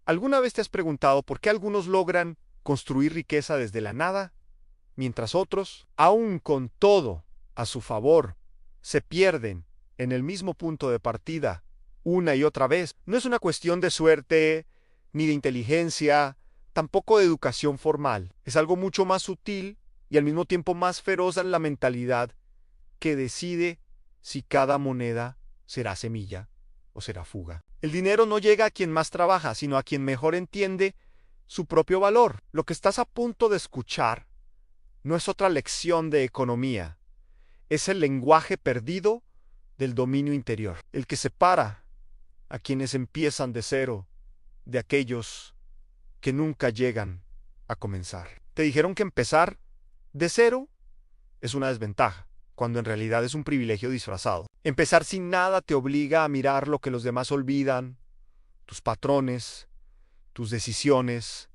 ¿Alguna vez te has preguntado por qué algunos logran construir riqueza desde la nada, mientras otros, aun con todo a su favor, se pierden en el mismo punto de partida una y otra vez? No es una cuestión de suerte, ni de inteligencia, tampoco de educación formal. Es algo mucho más sutil y al mismo tiempo más feroz en la mentalidad que decide si cada moneda será semilla o será fuga. El dinero no llega a quien más trabaja, sino a quien mejor entiende su propio valor. Lo que estás a punto de escuchar no es otra lección de economía, es el lenguaje perdido del dominio interior, el que separa a quienes empiezan de cero de aquellos que nunca llegan a comenzar. Te dijeron que empezar de cero es una desventaja, cuando en realidad es un privilegio disfrazado. Empezar sin nada te obliga a mirar lo que los demás olvidan, tus patrones, tus decisiones,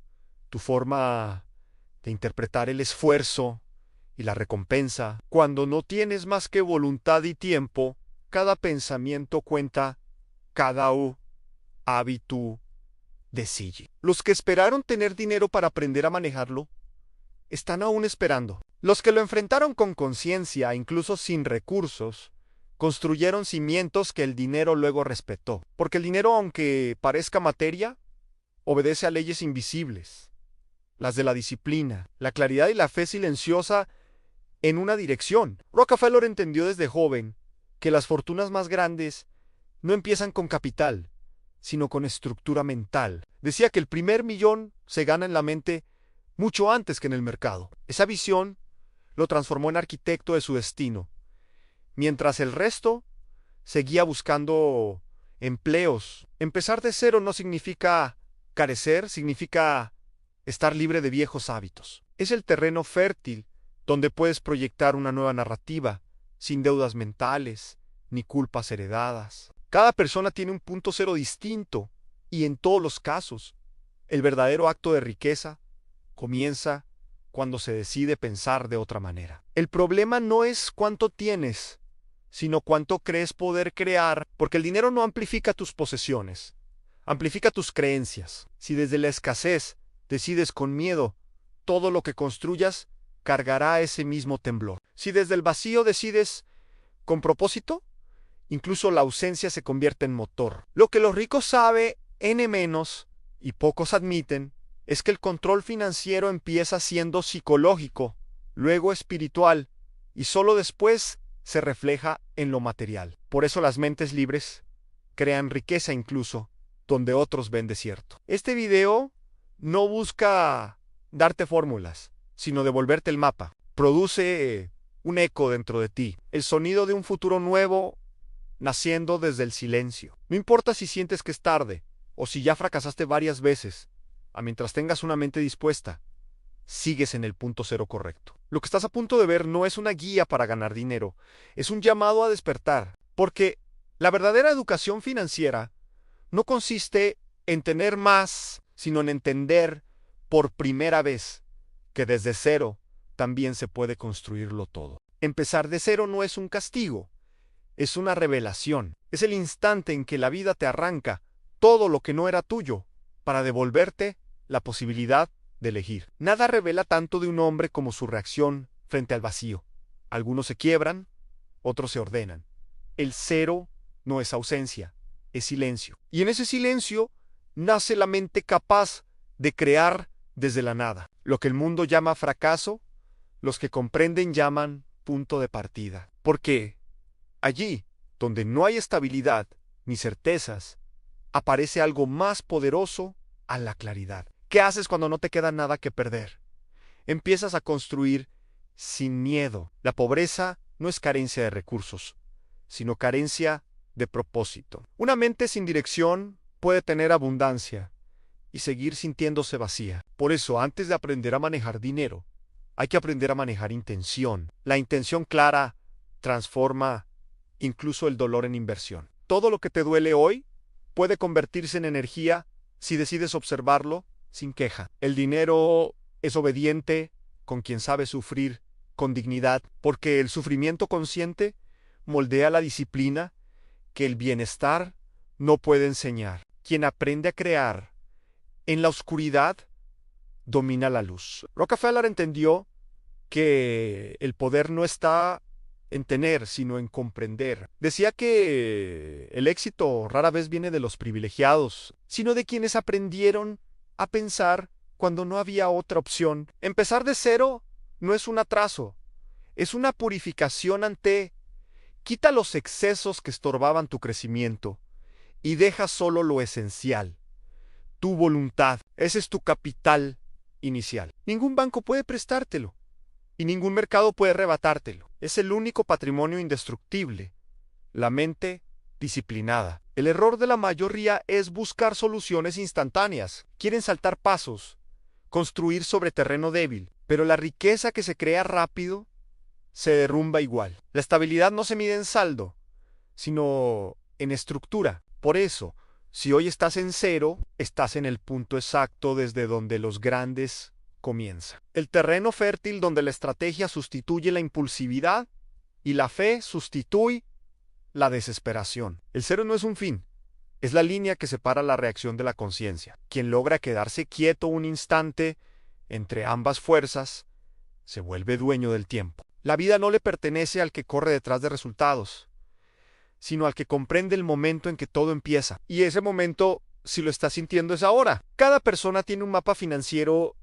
tu forma de interpretar el esfuerzo y la recompensa. Cuando no tienes más que voluntad y tiempo, cada pensamiento cuenta, cada hábito decide. Los que esperaron tener dinero para aprender a manejarlo, están aún esperando. Los que lo enfrentaron con conciencia, incluso sin recursos, construyeron cimientos que el dinero luego respetó. Porque el dinero, aunque parezca materia, obedece a leyes invisibles, las de la disciplina, la claridad y la fe silenciosa en una dirección. Rockefeller entendió desde joven que las fortunas más grandes no empiezan con capital, sino con estructura mental. Decía que el primer millón se gana en la mente mucho antes que en el mercado. Esa visión lo transformó en arquitecto de su destino, mientras el resto seguía buscando empleos. Empezar de cero no significa carecer, significa estar libre de viejos hábitos. Es el terreno fértil donde puedes proyectar una nueva narrativa, sin deudas mentales, ni culpas heredadas. Cada persona tiene un punto cero distinto, y en todos los casos, el verdadero acto de riqueza comienza cuando se decide pensar de otra manera. El problema no es cuánto tienes, sino cuánto crees poder crear, porque el dinero no amplifica tus posesiones, amplifica tus creencias. Si desde la escasez decides con miedo, todo lo que construyas cargará ese mismo temblor. Si desde el vacío decides con propósito, incluso la ausencia se convierte en motor. Lo que los ricos saben menos y pocos admiten es que el control financiero empieza siendo psicológico, luego espiritual y solo después se refleja en lo material. Por eso las mentes libres crean riqueza incluso donde otros ven desierto. Este video no busca darte fórmulas, sino devolverte el mapa. Produce un eco dentro de ti, el sonido de un futuro nuevo naciendo desde el silencio. No importa si sientes que es tarde o si ya fracasaste varias veces, mientras tengas una mente dispuesta, sigues en el punto cero correcto. Lo que estás a punto de ver no es una guía para ganar dinero, es un llamado a despertar, porque la verdadera educación financiera no consiste en tener más, sino en entender por primera vez que desde cero también se puede construirlo todo. Empezar de cero no es un castigo, es una revelación. Es el instante en que la vida te arranca todo lo que no era tuyo para devolverte la posibilidad de elegir. Nada revela tanto de un hombre como su reacción frente al vacío. Algunos se quiebran, otros se ordenan. El cero no es ausencia, es silencio. Y en ese silencio nace la mente capaz de crear desde la nada. Lo que el mundo llama fracaso, los que comprenden llaman punto de partida. Porque allí, donde no hay estabilidad ni certezas, aparece algo más poderoso a la claridad. ¿Qué haces cuando no te queda nada que perder? Empiezas a construir sin miedo. La pobreza no es carencia de recursos, sino carencia de propósito. Una mente sin dirección puede tener abundancia y seguir sintiéndose vacía. Por eso, antes de aprender a manejar dinero, hay que aprender a manejar intención. La intención clara transforma incluso el dolor en inversión. Todo lo que te duele hoy puede convertirse en energía si decides observarlo sin queja. El dinero es obediente con quien sabe sufrir con dignidad, porque el sufrimiento consciente moldea la disciplina que el bienestar no puede enseñar. Quien aprende a crear En la oscuridad domina la luz. Rockefeller entendió que el poder no está en tener, sino en comprender. Decía que el éxito rara vez viene de los privilegiados, sino de quienes aprendieron a pensar cuando no había otra opción. Empezar de cero no es un atraso, es una purificación ante. Quita los excesos que estorbaban tu crecimiento y deja solo lo esencial, tu voluntad. Ese es tu capital inicial. Ningún banco puede prestártelo y ningún mercado puede arrebatártelo. Es el único patrimonio indestructible, la mente disciplinada. El error de la mayoría es buscar soluciones instantáneas. Quieren saltar pasos, construir sobre terreno débil, pero la riqueza que se crea rápido se derrumba igual. La estabilidad no se mide en saldo, sino en estructura. Por eso, si hoy estás en cero, estás en el punto exacto desde donde los grandes comienzan. El terreno fértil donde la estrategia sustituye la impulsividad y la fe sustituye la desesperación. El cero no es un fin, es la línea que separa la reacción de la conciencia. Quien logra quedarse quieto un instante entre ambas fuerzas, se vuelve dueño del tiempo. La vida no le pertenece al que corre detrás de resultados, sino al que comprende el momento en que todo empieza. Y ese momento, si lo estás sintiendo, es ahora. Cada persona tiene un mapa financiero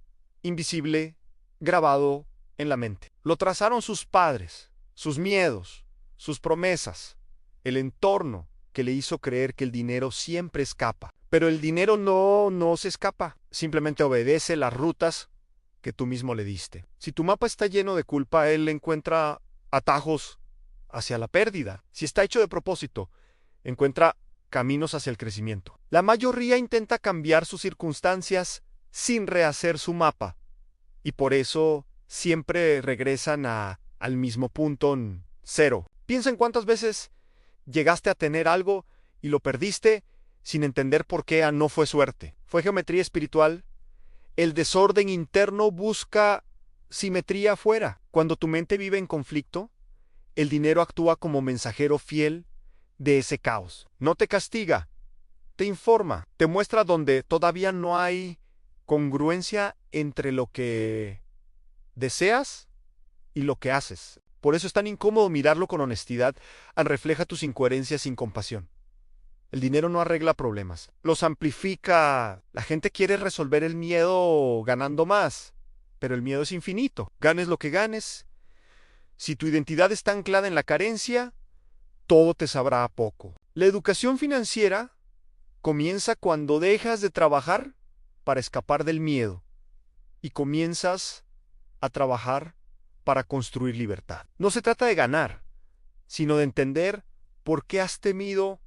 invisible grabado en la mente. Lo trazaron sus padres, sus miedos, sus promesas, el entorno que le hizo creer que el dinero siempre escapa. Pero el dinero no se escapa, simplemente obedece las rutas que tú mismo le diste. Si tu mapa está lleno de culpa, él encuentra atajos hacia la pérdida. Si está hecho de propósito, encuentra caminos hacia el crecimiento. La mayoría intenta cambiar sus circunstancias sin rehacer su mapa, y por eso siempre regresan al mismo punto en cero. Piensa en cuántas veces llegaste a tener algo y lo perdiste sin entender por qué no fue suerte. ¿Fue geometría espiritual? El desorden interno busca simetría afuera. Cuando tu mente vive en conflicto, el dinero actúa como mensajero fiel de ese caos. No te castiga, te informa, te muestra donde todavía no hay congruencia entre lo que deseas y lo que haces. Por eso es tan incómodo mirarlo con honestidad, refleja tus incoherencias sin compasión. El dinero no arregla problemas, los amplifica. La gente quiere resolver el miedo ganando más, pero el miedo es infinito. Ganes lo que ganes, si tu identidad está anclada en la carencia, todo te sabrá a poco. La educación financiera comienza cuando dejas de trabajar para escapar del miedo y comienzas a trabajar para construir libertad. No se trata de ganar, sino de entender por qué has temido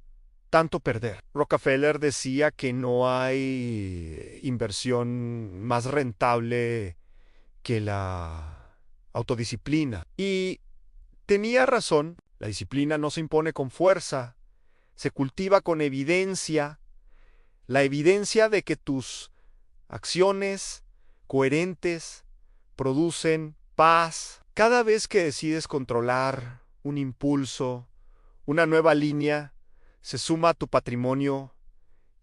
tanto perder. Rockefeller decía que no hay inversión más rentable que la autodisciplina. Y tenía razón. La disciplina no se impone con fuerza, se cultiva con evidencia, la evidencia de que tus acciones coherentes producen paz. Cada vez que decides controlar un impulso, una nueva línea, se suma a tu patrimonio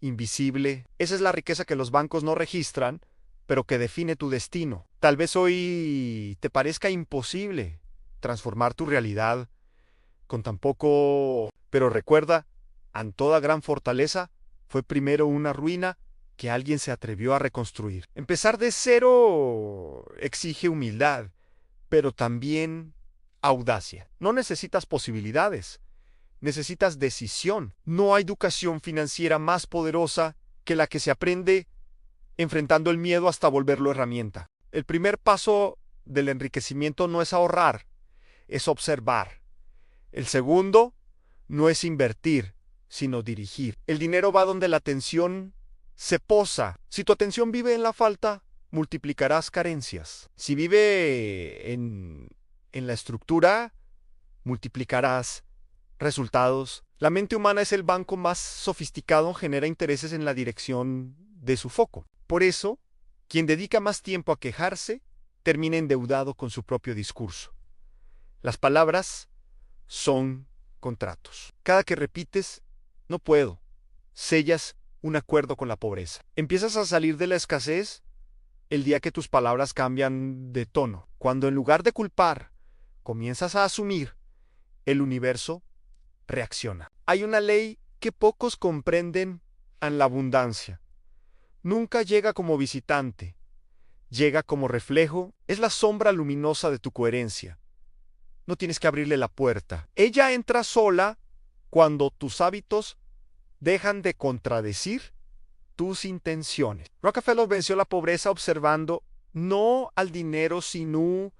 invisible. Esa es la riqueza que los bancos no registran, pero que define tu destino. Tal vez hoy te parezca imposible transformar tu realidad con tan poco, pero recuerda, ante toda gran fortaleza, fue primero una ruina que alguien se atrevió a reconstruir. Empezar de cero exige humildad, pero también audacia. No necesitas posibilidades, necesitas decisión. No hay educación financiera más poderosa que la que se aprende enfrentando el miedo hasta volverlo herramienta. El primer paso del enriquecimiento no es ahorrar, es observar. El segundo no es invertir, sino dirigir. El dinero va donde la atención se posa. Si tu atención vive en la falta, multiplicarás carencias. Si vive en la estructura, multiplicarás resultados. La mente humana es el banco más sofisticado, genera intereses en la dirección de su foco. Por eso, quien dedica más tiempo a quejarse, termina endeudado con su propio discurso. Las palabras son contratos. Cada que repites, no puedo, sellas un acuerdo con la pobreza. Empiezas a salir de la escasez el día que tus palabras cambian de tono. Cuando en lugar de culpar, comienzas a asumir, el universo reacciona. Hay una ley que pocos comprenden en la abundancia. Nunca llega como visitante, llega como reflejo, es la sombra luminosa de tu coherencia. No tienes que abrirle la puerta. Ella entra sola cuando tus hábitos dejan de contradecir tus intenciones. Rockefeller venció la pobreza observando no al dinero sino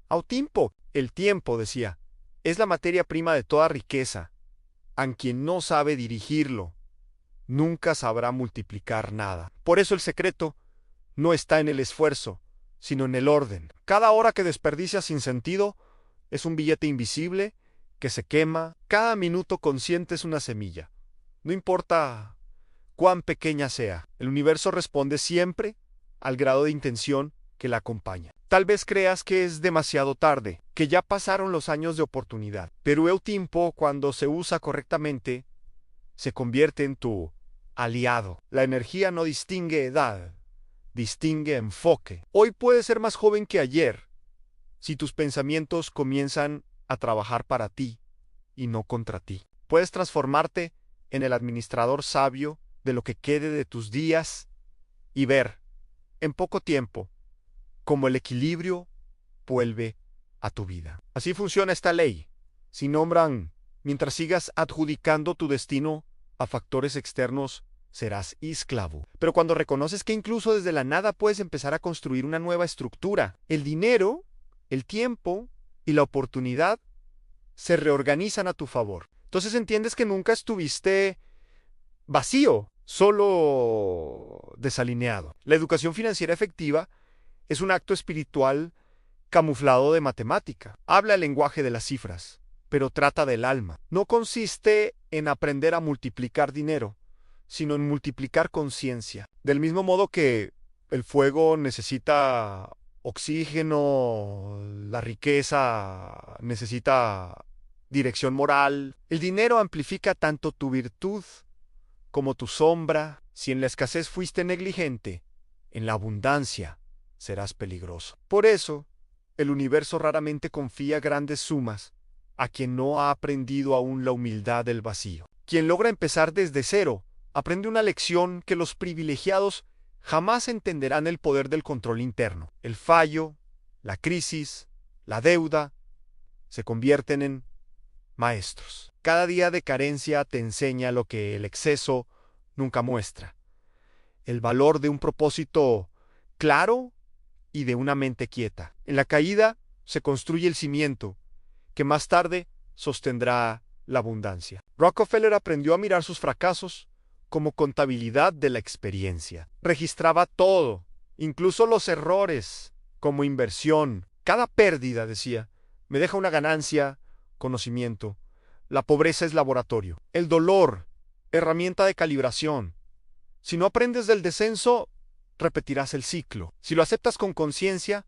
al tiempo. El tiempo, decía, es la materia prima de toda riqueza. A quien no sabe dirigirlo, nunca sabrá multiplicar nada. Por eso el secreto no está en el esfuerzo, sino en el orden. Cada hora que desperdicias sin sentido es un billete invisible que se quema. Cada minuto consciente es una semilla. No importa cuán pequeña sea, el universo responde siempre al grado de intención que la acompaña. Tal vez creas que es demasiado tarde, que ya pasaron los años de oportunidad, pero el tiempo, cuando se usa correctamente, se convierte en tu aliado. La energía no distingue edad, distingue enfoque. Hoy puedes ser más joven que ayer, si tus pensamientos comienzan a trabajar para ti y no contra ti. Puedes transformarte en el administrador sabio de lo que quede de tus días y ver, en poco tiempo, cómo el equilibrio vuelve a tu vida. Así funciona esta ley. Si nombran, mientras sigas adjudicando tu destino a factores externos, serás esclavo. Pero cuando reconoces que incluso desde la nada puedes empezar a construir una nueva estructura, el dinero, el tiempo y la oportunidad se reorganizan a tu favor. Entonces entiendes que nunca estuviste vacío, solo desalineado. La educación financiera efectiva es un acto espiritual camuflado de matemática. Habla el lenguaje de las cifras, pero trata del alma. No consiste en aprender a multiplicar dinero, sino en multiplicar conciencia. Del mismo modo que el fuego necesita oxígeno, la riqueza necesita dirección moral. El dinero amplifica tanto tu virtud como tu sombra. Si en la escasez fuiste negligente, en la abundancia serás peligroso. Por eso, el universo raramente confía grandes sumas a quien no ha aprendido aún la humildad del vacío. Quien logra empezar desde cero, aprende una lección que los privilegiados jamás entenderán: el poder del control interno. El fallo, la crisis, la deuda, se convierten en maestros. Cada día de carencia te enseña lo que el exceso nunca muestra: el valor de un propósito claro y de una mente quieta. En la caída se construye el cimiento que más tarde sostendrá la abundancia. Rockefeller aprendió a mirar sus fracasos como contabilidad de la experiencia. Registraba todo, incluso los errores, como inversión. Cada pérdida, decía, me deja una ganancia, conocimiento. La pobreza es laboratorio. El dolor, herramienta de calibración. Si no aprendes del descenso, repetirás el ciclo. Si lo aceptas con conciencia,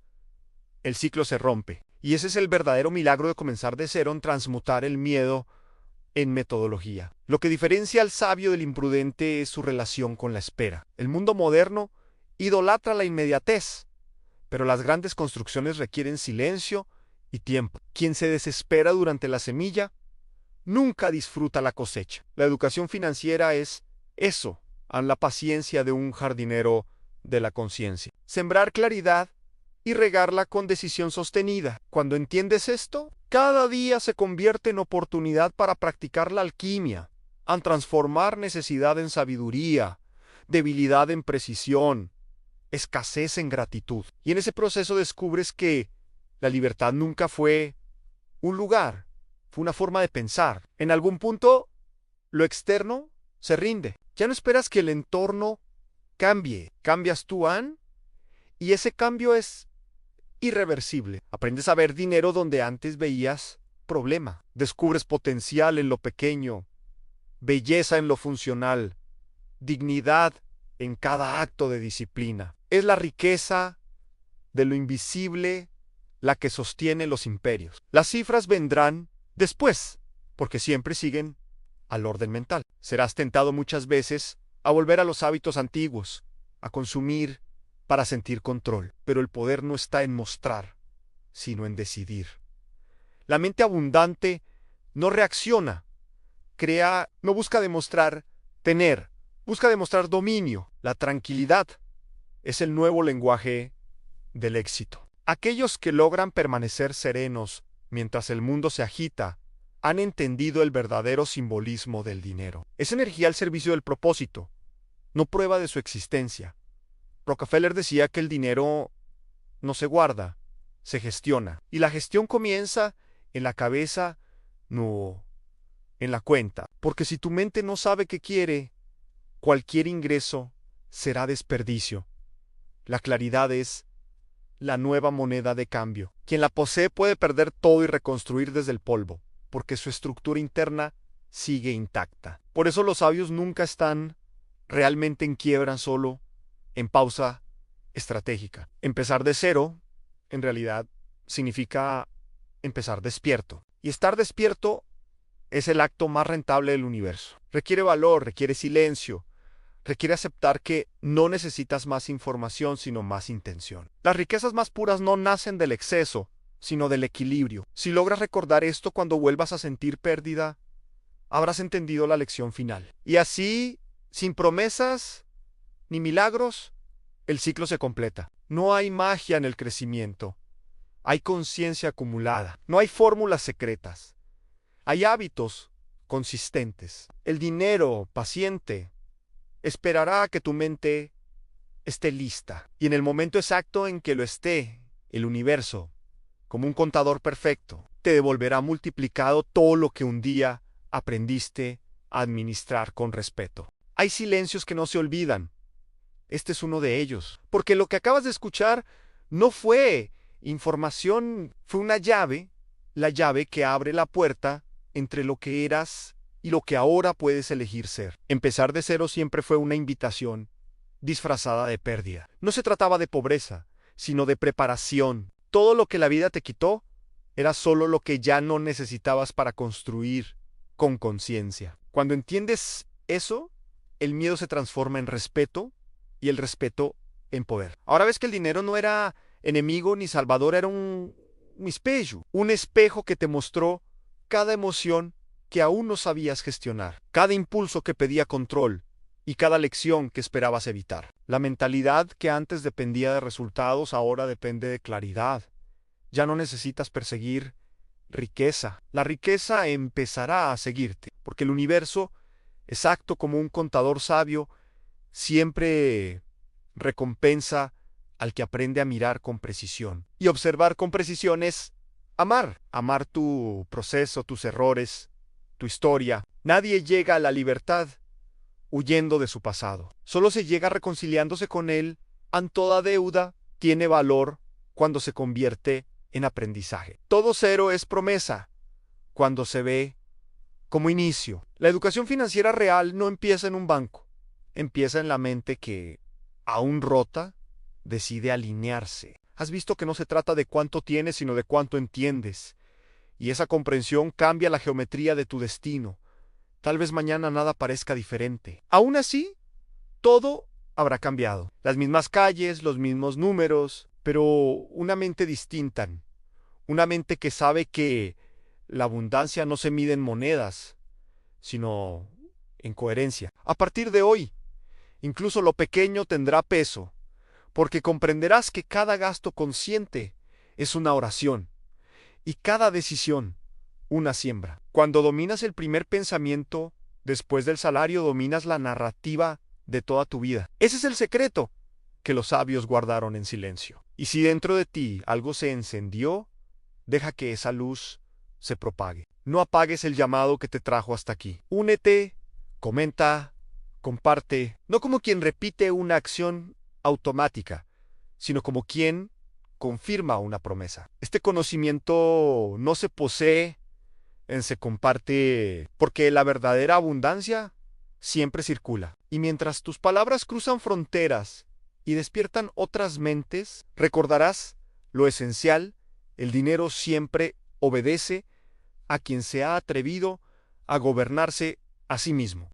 el ciclo se rompe. Y ese es el verdadero milagro de comenzar de cero, en transmutar el miedo en metodología. Lo que diferencia al sabio del imprudente es su relación con la espera. El mundo moderno idolatra la inmediatez, pero las grandes construcciones requieren silencio y tiempo. Quien se desespera durante la semilla nunca disfruta la cosecha. La educación financiera es eso, la paciencia de un jardinero de la conciencia. Sembrar claridad y regarla con decisión sostenida. Cuando entiendes esto, cada día se convierte en oportunidad para practicar la alquimia, al transformar necesidad en sabiduría, debilidad en precisión, escasez en gratitud. Y en ese proceso descubres que la libertad nunca fue un lugar, fue una forma de pensar. En algún punto, lo externo se rinde. Ya no esperas que el entorno cambie. Cambias tú, y ese cambio es irreversible. Aprendes a ver dinero donde antes veías problema. Descubres potencial en lo pequeño, belleza en lo funcional, dignidad en cada acto de disciplina. Es la riqueza de lo invisible la que sostiene los imperios. Las cifras vendrán después, porque siempre siguen al orden mental. Serás tentado muchas veces a volver a los hábitos antiguos, a consumir para sentir control. Pero el poder no está en mostrar, sino en decidir. La mente abundante no reacciona, crea, no busca demostrar tener, busca demostrar dominio. La tranquilidad es el nuevo lenguaje del éxito. Aquellos que logran permanecer serenos mientras el mundo se agita, han entendido el verdadero simbolismo del dinero. Es energía al servicio del propósito, no prueba de su existencia. Rockefeller decía que el dinero no se guarda, se gestiona. Y la gestión comienza en la cabeza, no en la cuenta. Porque si tu mente no sabe qué quiere, cualquier ingreso será desperdicio. La claridad es la nueva moneda de cambio. Quien la posee puede perder todo y reconstruir desde el polvo, porque su estructura interna sigue intacta. Por eso los sabios nunca están realmente en quiebra, solo en pausa estratégica. Empezar de cero, en realidad, significa empezar despierto. Y estar despierto es el acto más rentable del universo. Requiere valor, requiere silencio, requiere aceptar que no necesitas más información, sino más intención. Las riquezas más puras no nacen del exceso, sino del equilibrio. Si logras recordar esto cuando vuelvas a sentir pérdida, habrás entendido la lección final. Y así, sin promesas ni milagros, el ciclo se completa. No hay magia en el crecimiento. Hay conciencia acumulada. No hay fórmulas secretas. Hay hábitos consistentes. El dinero paciente esperará a que tu mente esté lista. Y en el momento exacto en que lo esté, el universo, como un contador perfecto, te devolverá multiplicado todo lo que un día aprendiste a administrar con respeto. Hay silencios que no se olvidan. Este es uno de ellos. Porque lo que acabas de escuchar no fue información, fue una llave, la llave que abre la puerta entre lo que eras y lo que ahora puedes elegir ser. Empezar de cero siempre fue una invitación disfrazada de pérdida. No se trataba de pobreza, sino de preparación. Todo lo que la vida te quitó era solo lo que ya no necesitabas para construir con conciencia. Cuando entiendes eso, el miedo se transforma en respeto y el respeto en poder. Ahora ves que el dinero no era enemigo ni salvador, era un espelho, un espejo que te mostró cada emoción que aún no sabías gestionar, cada impulso que pedía control y cada lección que esperabas evitar. La mentalidad que antes dependía de resultados ahora depende de claridad. Ya no necesitas perseguir riqueza. La riqueza empezará a seguirte, porque el universo, exacto como un contador sabio, siempre recompensa al que aprende a mirar con precisión. Y observar con precisión es amar. Amar tu proceso, tus errores, tu historia. Nadie llega a la libertad huyendo de su pasado. Solo se llega reconciliándose con él. Ante toda deuda tiene valor cuando se convierte en aprendizaje. Todo cero es promesa cuando se ve como inicio. La educación financiera real no empieza en un banco. Empieza en la mente que, aún rota, decide alinearse. Has visto que no se trata de cuánto tienes, sino de cuánto entiendes. Y esa comprensión cambia la geometría de tu destino. Tal vez mañana nada parezca diferente. Aún así, todo habrá cambiado. Las mismas calles, los mismos números, pero una mente distinta. Una mente que sabe que la abundancia no se mide en monedas, sino en coherencia. A partir de hoy, incluso lo pequeño tendrá peso, porque comprenderás que cada gasto consciente es una oración y cada decisión una siembra. Cuando dominas el primer pensamiento, después del salario dominas la narrativa de toda tu vida. Ese es el secreto que los sabios guardaron en silencio. Y si dentro de ti algo se encendió, deja que esa luz se propague. No apagues el llamado que te trajo hasta aquí. Únete, comenta, comparte, no como quien repite una acción automática, sino como quien confirma una promesa. Este conocimiento no se posee, se comparte, porque la verdadera abundancia siempre circula. Y mientras tus palabras cruzan fronteras y despiertan otras mentes, recordarás lo esencial: el dinero siempre obedece a quien se ha atrevido a gobernarse a sí mismo.